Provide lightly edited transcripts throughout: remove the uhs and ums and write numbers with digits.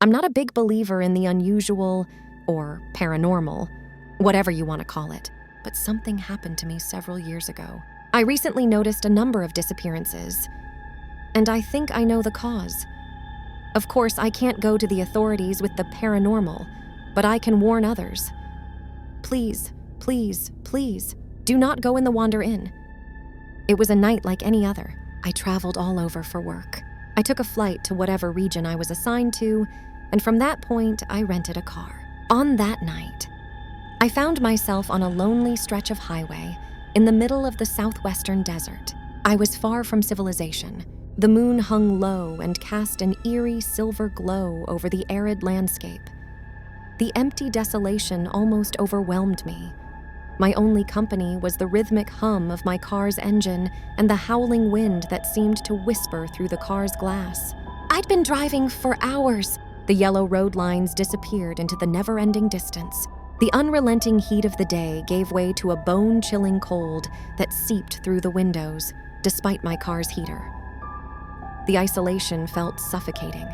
I'm not a big believer in the unusual or paranormal, whatever you want to call it, but something happened to me several years ago. I recently noticed a number of disappearances, and I think I know the cause. Of course, I can't go to the authorities with the paranormal, but I can warn others. Please, please, please, do not go in the Wander Inn. It was a night like any other. I traveled all over for work. I took a flight to whatever region I was assigned to, and from that point, I rented a car. On that night, I found myself on a lonely stretch of highway in the middle of the southwestern desert. I was far from civilization. The moon hung low and cast an eerie silver glow over the arid landscape. The empty desolation almost overwhelmed me. My only company was the rhythmic hum of my car's engine and the howling wind that seemed to whisper through the car's glass. I'd been driving for hours. The yellow road lines disappeared into the never-ending distance. The unrelenting heat of the day gave way to a bone-chilling cold that seeped through the windows, despite my car's heater. The isolation felt suffocating.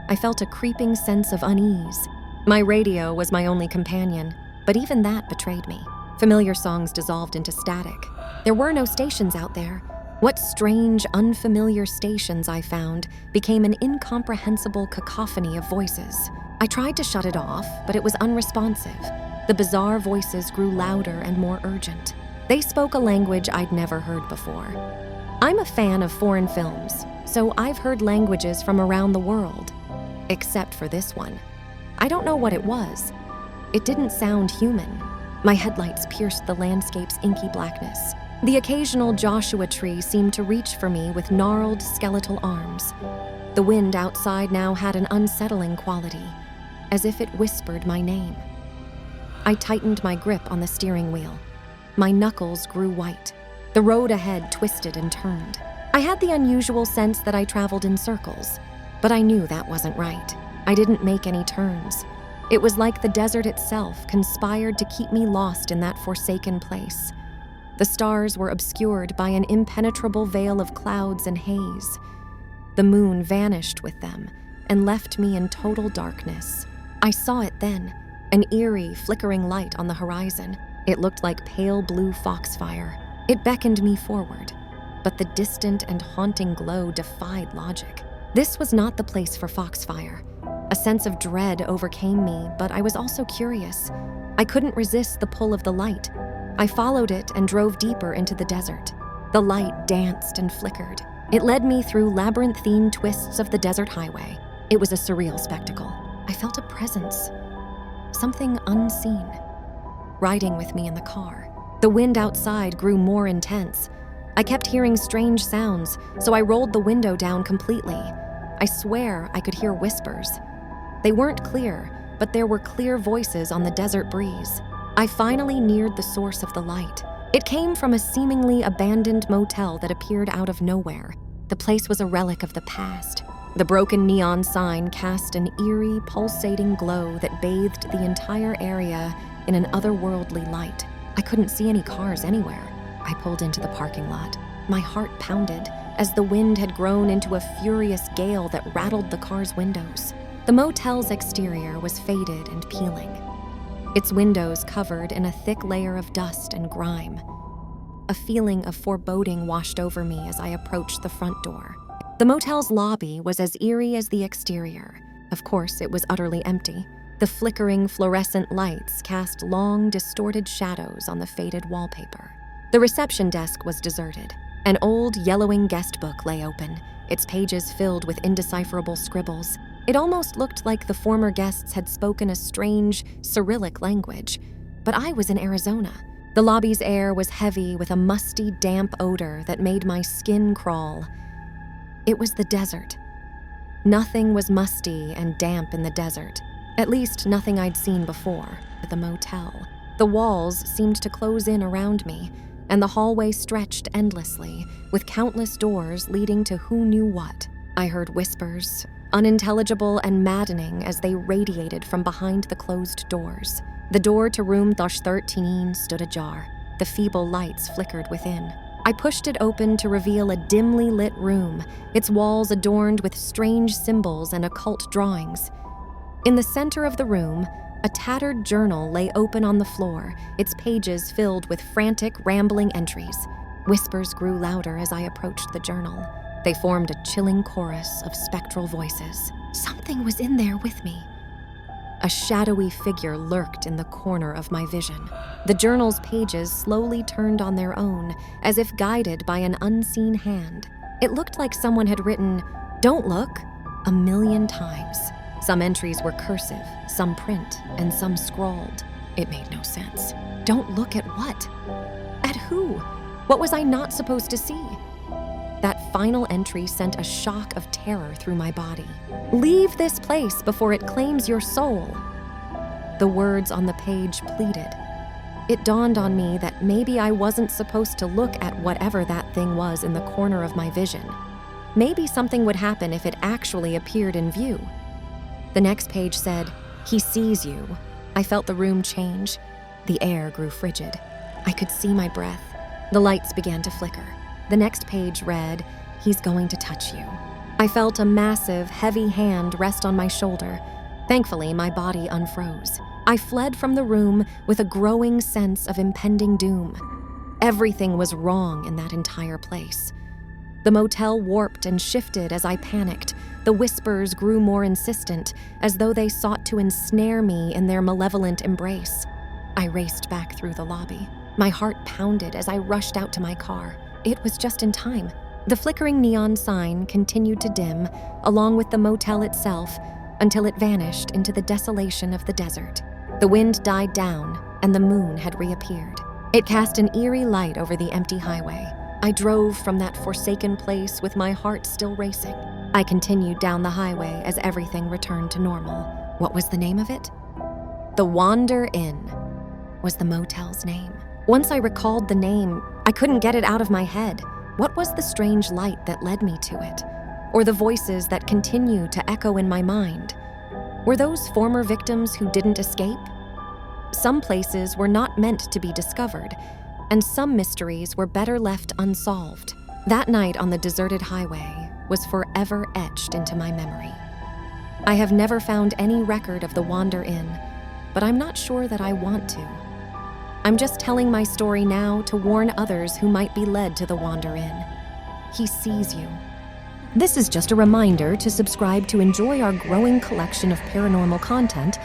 I felt a creeping sense of unease. My radio was my only companion, but even that betrayed me. Familiar songs dissolved into static. There were no stations out there. What strange, unfamiliar stations I found became an incomprehensible cacophony of voices. I tried to shut it off, but it was unresponsive. The bizarre voices grew louder and more urgent. They spoke a language I'd never heard before. I'm a fan of foreign films, so I've heard languages from around the world, except for this one. I don't know what it was. It didn't sound human. My headlights pierced the landscape's inky blackness. The occasional Joshua tree seemed to reach for me with gnarled, skeletal arms. The wind outside now had an unsettling quality, as if it whispered my name. I tightened my grip on the steering wheel. My knuckles grew white. The road ahead twisted and turned. I had the unusual sense that I traveled in circles, but I knew that wasn't right. I didn't make any turns. It was like the desert itself conspired to keep me lost in that forsaken place. The stars were obscured by an impenetrable veil of clouds and haze. The moon vanished with them and left me in total darkness. I saw it then, an eerie, flickering light on the horizon. It looked like pale blue foxfire. It beckoned me forward, but the distant and haunting glow defied logic. This was not the place for foxfire. A sense of dread overcame me, but I was also curious. I couldn't resist the pull of the light. I followed it and drove deeper into the desert. The light danced and flickered. It led me through labyrinthine twists of the desert highway. It was a surreal spectacle. I felt a presence, something unseen, riding with me in the car. The wind outside grew more intense. I kept hearing strange sounds, so I rolled the window down completely. I swear I could hear whispers. They weren't clear, but there were clear voices on the desert breeze. I finally neared the source of the light. It came from a seemingly abandoned motel that appeared out of nowhere. The place was a relic of the past. The broken neon sign cast an eerie, pulsating glow that bathed the entire area in an otherworldly light. I couldn't see any cars anywhere. I pulled into the parking lot. My heart pounded as the wind had grown into a furious gale that rattled the car's windows. The motel's exterior was faded and peeling, its windows covered in a thick layer of dust and grime. A feeling of foreboding washed over me as I approached the front door. The motel's lobby was as eerie as the exterior. Of course, it was utterly empty. The flickering fluorescent lights cast long, distorted shadows on the faded wallpaper. The reception desk was deserted. An old, yellowing guest book lay open, its pages filled with indecipherable scribbles. It almost looked like the former guests had spoken a strange, Cyrillic language, but I was in Arizona. The lobby's air was heavy with a musty, damp odor that made my skin crawl. It was the desert. Nothing was musty and damp in the desert, at least nothing I'd seen before at the motel. The walls seemed to close in around me, and the hallway stretched endlessly, with countless doors leading to who knew what. I heard whispers, unintelligible and maddening as they radiated from behind the closed doors. The door to room 13 stood ajar. The feeble lights flickered within. I pushed it open to reveal a dimly lit room, its walls adorned with strange symbols and occult drawings. In the center of the room, a tattered journal lay open on the floor, its pages filled with frantic, rambling entries. Whispers grew louder as I approached the journal. They formed a chilling chorus of spectral voices. Something was in there with me. A shadowy figure lurked in the corner of my vision. The journal's pages slowly turned on their own, as if guided by an unseen hand. It looked like someone had written, "Don't look," 1,000,000 times. Some entries were cursive, some print, and some scrawled. It made no sense. Don't look at what? At who? What was I not supposed to see? That final entry sent a shock of terror through my body. "Leave this place before it claims your soul." The words on the page pleaded. It dawned on me that maybe I wasn't supposed to look at whatever that thing was in the corner of my vision. Maybe something would happen if it actually appeared in view. The next page said, "He sees you." I felt the room change. The air grew frigid. I could see my breath. The lights began to flicker. The next page read, "He's going to touch you." I felt a massive, heavy hand rest on my shoulder. Thankfully, my body unfroze. I fled from the room with a growing sense of impending doom. Everything was wrong in that entire place. The motel warped and shifted as I panicked. The whispers grew more insistent, as though they sought to ensnare me in their malevolent embrace. I raced back through the lobby. My heart pounded as I rushed out to my car. It was just in time. The flickering neon sign continued to dim, along with the motel itself, until it vanished into the desolation of the desert. The wind died down, and the moon had reappeared. It cast an eerie light over the empty highway. I drove from that forsaken place with my heart still racing. I continued down the highway as everything returned to normal. What was the name of it? The Wander Inn was the motel's name. Once I recalled the name, I couldn't get it out of my head. What was the strange light that led me to it? Or the voices that continue to echo in my mind? Were those former victims who didn't escape? Some places were not meant to be discovered, and some mysteries were better left unsolved. That night on the deserted highway was forever etched into my memory. I have never found any record of the Wander Inn, but I'm not sure that I want to. I'm just telling my story now to warn others who might be led to the Wander Inn. He sees you. This is just a reminder to subscribe to enjoy our growing collection of paranormal content.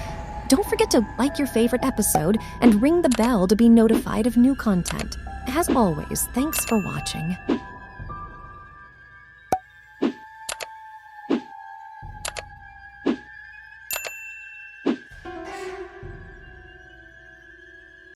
Don't forget to like your favorite episode and ring the bell to be notified of new content. As always, thanks for watching.